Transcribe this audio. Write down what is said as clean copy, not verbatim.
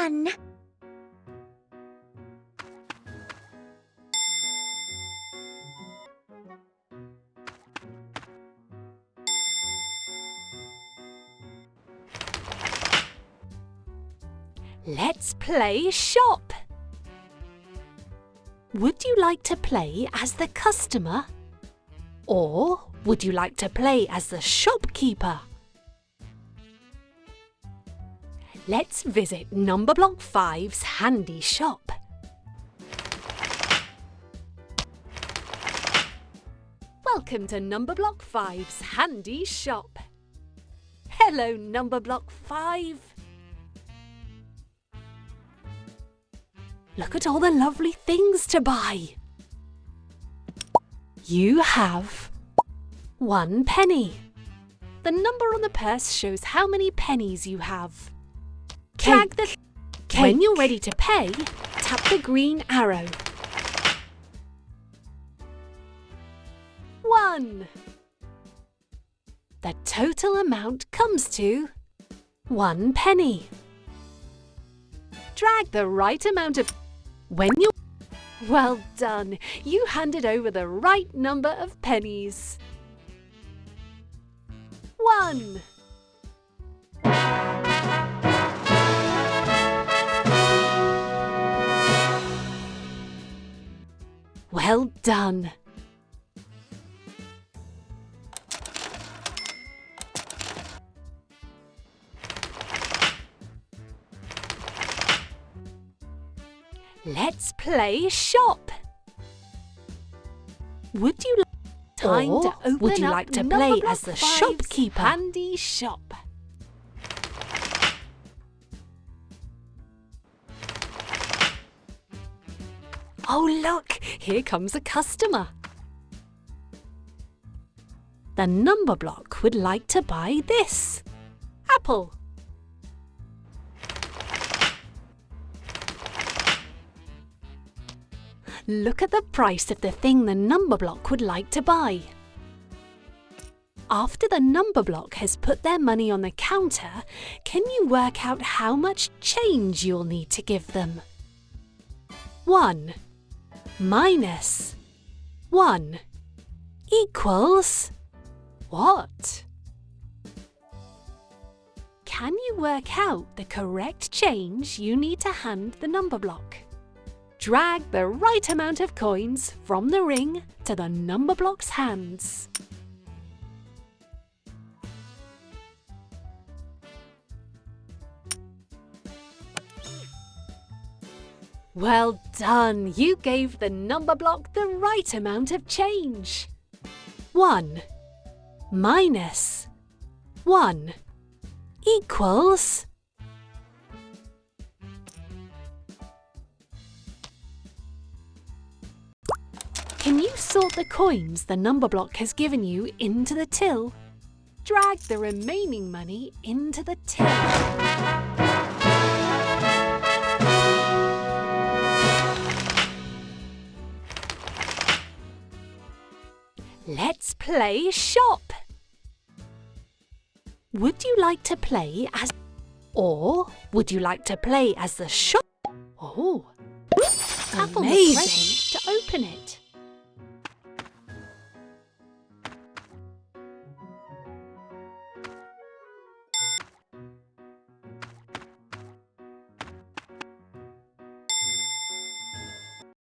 fun! Let's play shop. Would you like to play as the customer? Or would you like to play as the shopkeeper? Let's visit Numberblock 5's handy shop. Welcome to Numberblock 5's handy shop. Hello, Numberblock 5. Look at all the lovely things to buy. You have 1 penny. The number on the purse shows how many pennies you have. When you're ready to pay, tap the green arrow. 1. The total amount comes to 1 penny. Drag the right amount of... Well done! You handed over the right number of pennies. 1. Well done! Let's play shop. Would you like to play as the shopkeeper? Handy shop. Oh look, here comes a customer. The number block would like to buy this. Apple. Look at the price of the thing the number block would like to buy. After the number block has put their money on the counter, can you work out how much change you'll need to give them? 1 minus 1 equals what? Can you work out the correct change you need to hand the number block? Drag the right amount of coins from the ring to the number block's hands. Well done! You gave the number block the right amount of change. 1 minus 1 equals... Can you sort the coins the number block has given you into the till? Drag the remaining money into the till. Let's play shop. Would you like to play as... Or would you like to play as the shop... Oh, amazing! To open it.